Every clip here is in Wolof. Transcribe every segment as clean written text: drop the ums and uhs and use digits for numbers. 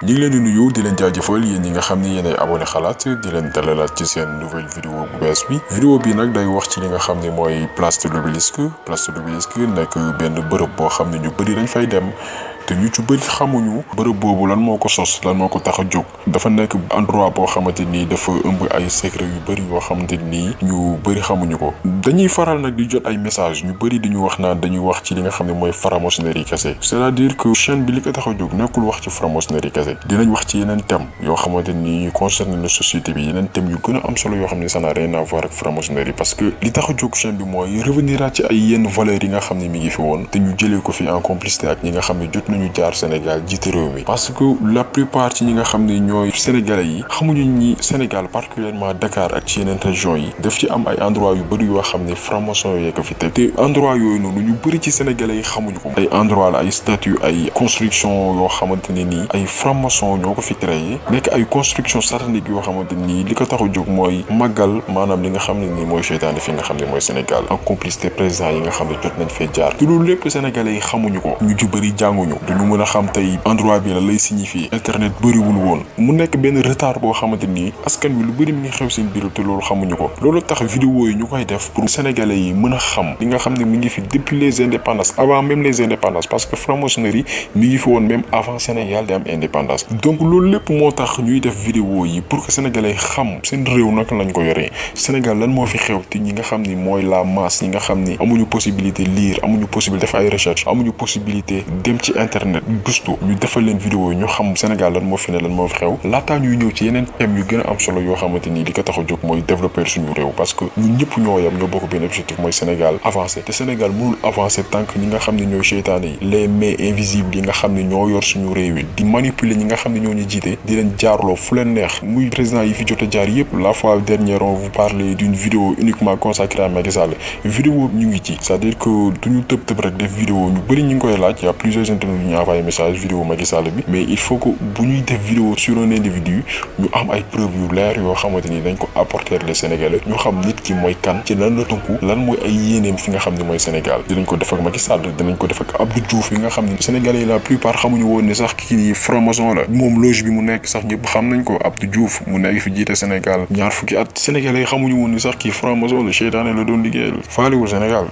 ñu ngi leen di nuyu di leen jaajëfal yéen ñi nga xam ni yéen ay abonné xalaat di leen dalalaat ci seen nouvelle vidéo bu bees bi vidéo bi nag day wax ci li nga xam ne mooy place de l'Obélisque nekk benn bërëb boo xam ne ñu bëri dañ fay dem te ñu ci bëri xamuñu bërëb boobu lan moo ko sos lan moo ko tax a jóg dafa nekk endroit boo xamante ni dafa ëmb ay secret yu bëri yoo xamante ni ñu bëri xamuñu ko dañuy faral nag di jot ay message ñu bëri di ñu wax naan dañuy wax ci li nga xam ne mooy franc-maçonnerie kese c'est-à-dire que chaîne bi li ko tax a jóg nekkul wax ci franc-maçonnerie kese dinañ wax ci yeneen thème yoo xamante ni concerne na société bi yeneen thème yu gën a am solo yoo xam ne ça n'a rien à voir ak franc-maçonnerie parce que li tax a jóg chaîne bi mooy revenir ci ay yenn valeurs yi nga xam ne mi ngi fi woon te ñu jëlee ko fi en complicité ak ñi nga xam ne jot nañu jaar Sénégal jiite réew mi parce que la plupart ci ñi nga xam ne ñooy sénégalais yi xamuñu ñi Sénégal particulièrement Dakar ak ci yeneen régions yi daf ci am ay endroit yu bëri yoo xam ne franc-maçon yee ko fi teg te endroit yooyu noonu ñu bëri ci sénégalais yi xamuñu ko ay endroit la ay statue ay construction yoo xamante ne nii ay franc-maçon ñoo ko fi créé nekk ay construction satanique yoo xamante nii li ko tax a jóg mooy màggal maanaam li nga xam ne nii mooy seytaane fi nga xam ne mooy Sénégal en complicité président yi nga xam ne jot nañ fee jaar te loolu lépp sénégalais yi xamuñu ko ñu ci bëri jànguñu duñu mën a xam tey endroit bi la lay signifier internet bëriwul woon mu nekk benn retard boo xamante nii askan wi lu bëri mi ngi xew seen biir te loolu xamuñu ko loolu tax vidéo yi ñu koy def pour sénégalais yi mën a xam li nga xam ne mi ngi fi depuis les indépendances avant même les indépendances parce que franc-maçonnerie mi ngi fi woon même avant Sénégal di am indépendance donc loolu lépp moo tax ñuy def vidéo yi pour que sénégalais yi xam seen réew naka lañ ko yoree Sénégal lan moo fi xew te ñi nga xam ni mooy la masse ñi nga xam ni amuñu possibilité lire amuñu possibilité def ay recherche amuñu possibilité dem ci internet gustu ñu defal leen vidéo yi ñu xam Sénégal lan moo fi ne lan moo fi xew laataa ñuy ñëw ci yeneen thèmes yu gën a am solo yoo xamante ni li ko tax a jóg mooy développer suñu réew parce que ñun ñëpp ñoo yam ñoo bokk benn objectif mooy Sénégal avancé te Sénégal mënul avancé tant que ñi nga xam ne ñooy seytaane yi les mains invisibles yi nga xam ne ñoo yor suñu réew yi di manipuler ñi nga xam ne ñoo ñu jiite di leen jaarloo fu leen neex muy président yi fi jot a jaar yëpp la fois dernière on vous parlait d'une vidéo uniquement consacrée à Macky Sall vidéo ñu ngi ci c'est-à-dire que duñu tëb rek def vidéo ñu bëri ñu ngi koy laaj y a plusieurs internautes ñu envoyé message vidéo Macky Sall bi mais il faut que bu ñuy def vidéo sur un individu ñu am ay preuves yu leer yoo xamante ni dañ ko apporter les Sénégalais ñu xam nit ki mooy kan ci lan la tënku lan mooy ay yéeneem fi nga xam ne mooy Sénégal dinañ ko def ak Macky Sall dinañ ko def ak Abdou Diouf yi nga xam ne Sénégalais yi la plupart xamuñu woon ne sax kii franc-maçon la moom loge bi mu nekk sax ñëpp xam nañ ko Abdou Diouf mu nekk fi jiite Sénégal ñaar fukki at Sénégalais yi xamuñu woon ni sax kii franc-maçon la seytaane la doon liggéeyal faalewul Sénégal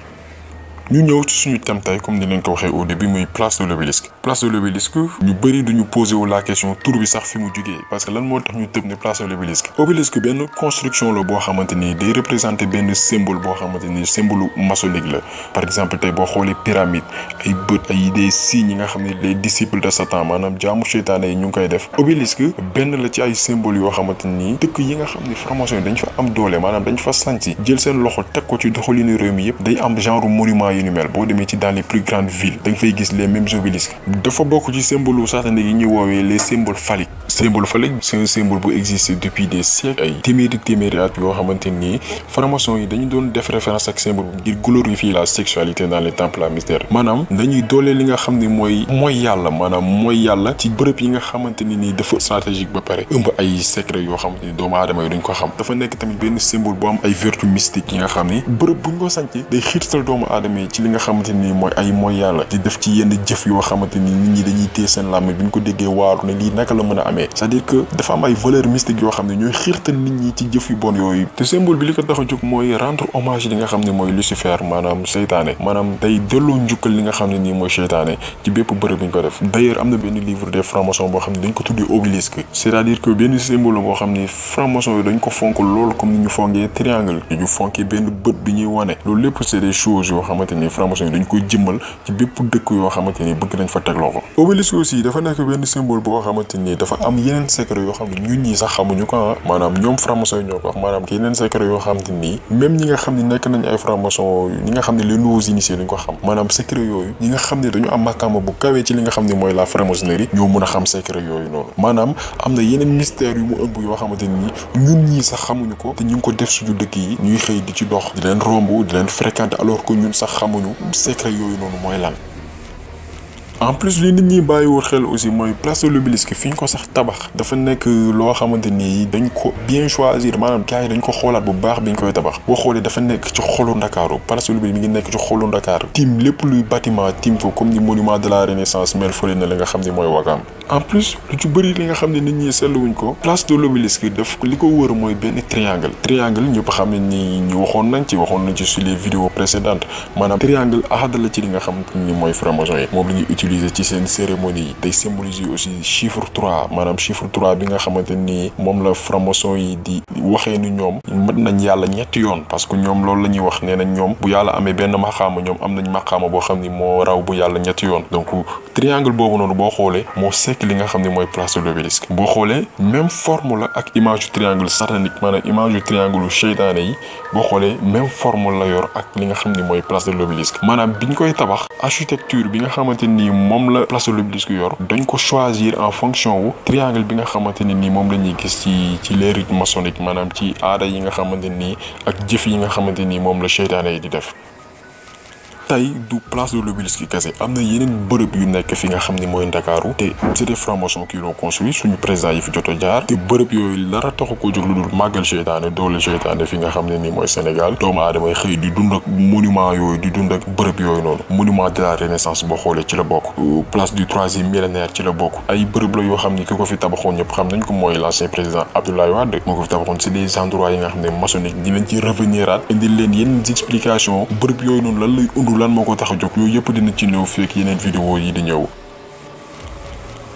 ñu ñëw ci suñu thème tey comme ni leen ko waxee au début muy place de l'Obélisque ñu bëri duñu posé wu la question tur bi sax fi mu jugee parce que lan moo tax ñu tëb ne place de l'Obélisque benn construction la boo xamante ni day représenter benn symbole boo xamante ni symbole maçonnique la par exemple tey boo xoolee pyramide ay bët ay des signes yi nga xam ne les disciples de Satan maanaam jaamu seytaane yi ñu ngi koy def obélisque benn la ci ay symbole yoo xamante ni dëkk yi nga xam ne franc-maçon yi dañ fa am doole maanaam dañ fa sanc jël seen loxo teg ko ci doxalinu réew mi yëpp day am genre monument boo demee ci dans les plus grandes villes da nga fay gis les mêmes obélisques dafa bokk ci symbole satanique yi ñuy woowee les symboles phalliques c'est un symbole bu existe depuis des siècles ay téeméeri at yoo xamante ni franc-maçon yi dañu doon def référence ak symbole ngir glorifier la sexualité dans les temples à mystère maanaam dañuy doole li nga xam ne mooy yàlla ci bërëb yi nga xamante ni nii dafa stratégique ba pare ëmb ay secret yoo xamante ni doomu aadama yi duñ ko xam dafa nekk tamit benn symbole bu am ay vertu mystique yi nga xam ni bërëb buñ ko sànci day xiirtal doomu aadama yi ci li nga xamante ni mooy yàlla di def ci yenn jëf yoo xamante ni nit ñi dañuy téye seen làmm bi ñu ko déggee waaru ne lii naka la mën a amee c'est-à-dire que dafa am ay valeurs mystiques yoo xam ne ñooy xiirtal nit ñi ci jëf yu bon yooyu te symbole bi li ko tax a jóg mooy rendre hommage li nga xam ne mooy Lucifer maanaam seytaane maanaam day delloo njukkal li nga xam ne nii mooy seytaane ci bépp bërëb bi ñu ko def d'ailleurs am na benn livre des francs-maçons boo xam ne dañ ko tuddee obélisque c'est-à-dire que benn symbole boo xam ne francs-maçons yi dañ ko fonk loolu comme ni ñu fonkee triangle ñu fonkee benn bët bi ñuy wane loolu lépp c'est des choses yoo xamante ni franc-maçon yi dañ koy jëmmal ci bépp dëkk yoo xamante ni bëgg nañ fa teg loxo obélisque aussi dafa nekk benn symbole boo xamante ni dafa am yeneen secret yoo xam ne ñun ñii sax xamuñu ko maanaam ñoom franc-maçon yi ñoo ko wax maanaam yeneen secret yoo xamante ni même ñi nga xam ne nekk nañ ay franc-maçon ñi nga xam ne les nouveaux initiés dañ ko xam maanaam secret yooyu ñi nga xam ne dañu am maqaama bu kawee ci li nga xam ne mooy la franc-maçonnerie ñoo mën a xam secret yooyu noonu maanaam am na yeneen mystère yu mu ëmb yoo xamante ni ñun ñii sax xamuñu ko te ñu ngi ko def suñu dëkk yi ñuy xëy di ci dox di leen romb di leen fréquenter alors que ñun sax xamuñu secret yooyu noonu mooy lan en plus li nit ñi bàyyiwul xel aussi mooy place de l'Obélisque fi ñu ko sax tabax dafa nekk loo xamante ni dañ ko bien choisir maanaam gars yi dañ ko xoolaat bu baax bi ñu koy tabax boo xoolee dafa nekk ci xolu Ndakaaru place de l'Obélisque mi ngi nekk ci xolu Ndakaaru tim lépp luy bâtiment tim ko comme ni monument de la Renaissance mel fële na la nga xam ne mooy Ouakam en plus lu ci bëri li nga xam ne nit ñi seetluwuñ ko place de l'Obélisque daf li ko wër mooy benn triangle ñëpp xam ne ni ñu waxoon nañ ci sur les vidéos précédentes maanaam triangle aada la ci li nga xam ni mooy franc-maçon yi moom la ñuy utiliser ci seen cérémonie yi day symboliser aussi chiffre 3 maanaam chiffre 3 bi nga xamante ni moom la franc-maçon yi di waxee ni ñoom mat nañ yàlla ñetti yoon parce que ñoom loolu la ñuy wax nee nañ ñoom bu yàlla amee benn maqaama ñoom am nañ maqaama boo xam ni moo raw bu yàlla ñetti yoon donc triangle boobu noonu boo xoolee moo sekk li nga xam ne mooy place de l'Obélisque boo xoolee même forme la ak image du triangle satanique maanaam image du triangle seytaane yi boo xoolee même forme la yor ak li nga xam ne mooy place de l'Obélisque maanaam biñ koy tabax architecture bi nga xamante ni moom la place de l'Obélisque yor dañ ko choisir en fonction wu triangle bi nga xamante ni moom la ñuy gis ci les rites maçonniques maanaam ci aada yi nga xamante ni ak jëf yi nga xamante ni moom la seytaane yi di def. tey du place de l'Obélisque kese am na yeneen bërëb yu nekk fi nga xam ni mooy Ndakaaru te c'est des francs-maçons qui l'ont construit suñu président yi fi jot a jaar te bërëb yooyu dara taxu ko jóg lu dul màggal seytaane doole seytaane fi nga xam ne ni mooy Sénégal doomu aadama yi xëy di dund ak monument yooyu di dund ak bërëb yooyu noonu monument de la Renaissance boo xoolee ci la bokk place du troisième millénaire ci la bokk ay bërëb la yoo xam ni ki ko fi tabaxoon ñëpp xam nañ ko mooy l'ancien président Abdoulaye Wade moo ko fi tabaxoon c'est des endroits yi nga xam ne maçonnique dinañ ci revenir aat indil leen yenn explication bërëb yooyu noonu lan lay undu lan moo ko tax a jóg yooyu yëpp dina ci ñëw fekk yeneen vidéo yi di ñëw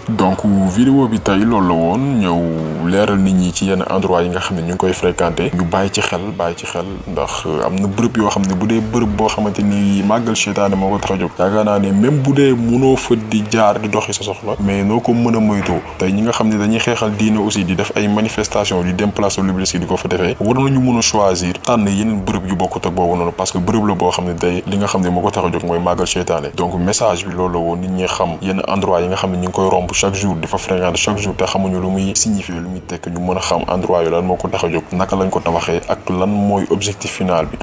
donc vidéo bi tey loolu la woon ñëw leeral nit ñi ci yenn endroit yi nga xam ne ñu ngi koy fréquenter ñu bàyyi ci xel ndax am na bërëb yoo xam ne bu dee bërëb boo xamante ni màggal seytaane moo ko tax a jóg yaakaar naa ne même bu dee mënoo fa di jaar di doxi sa soxla mais noo ko mën a moytoo tey ñi nga xam ne dañuy xeexal diine aussi di def ay manifestation di dem place de l'Obélisque di ko fa defee war nañu mën a choisir tànn yeneen bërëb yu bokkut ak boobu noonu parce que bërëb la boo xam ne tey li nga xam ne moo ko tax a jóg mooy màggal seytaane donc message bi loolu la woon nit ñi xam yenn endroit yi nga xam ne ñu ngi koy romb chaque jour dafa fréquenter chaque jour te xamuñu lu muy signifier lu muy tekk ñu mën a xam endroit yi lan moo ko tax a jóg naka lañ ko tabaxee ak lan mooy objectif final bi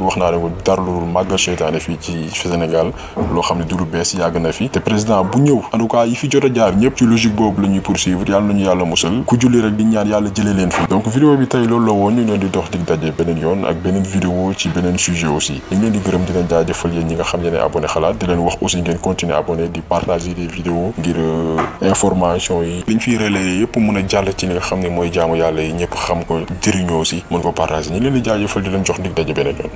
wax naa ne ko dara lu dul màggal seytaane fii ci Sénégal loo xam ne du lu bees yàgg na fi te président bu ñëw en tout cas yi fi jot a jaar ñëpp ci logique boobu la ñuy poursuivre yàlla nañu yàlla musal ku julli rek di ñaan yàlla jëlee leen fi donc vidéo bi tey loolu la woon ñu leen di dox dig daje beneen yoon ak beneen vidéo ci beneen sujet aussi ñu ngi leen di gërëm di leen jaajëfal yéen ñi nga xam ne abonné xalaat di leen wax aussi ngeen continuer abonné di partager des vidéos ngir information yi liñ fiy relayer yëpp mën a jàll ci li nga xam ne mooy jaamu yàlla yi ñëpp xam ko jëriñoo aussi mën ko partager ñu leen di jaajëfal di leen jox dig daje beneen yoon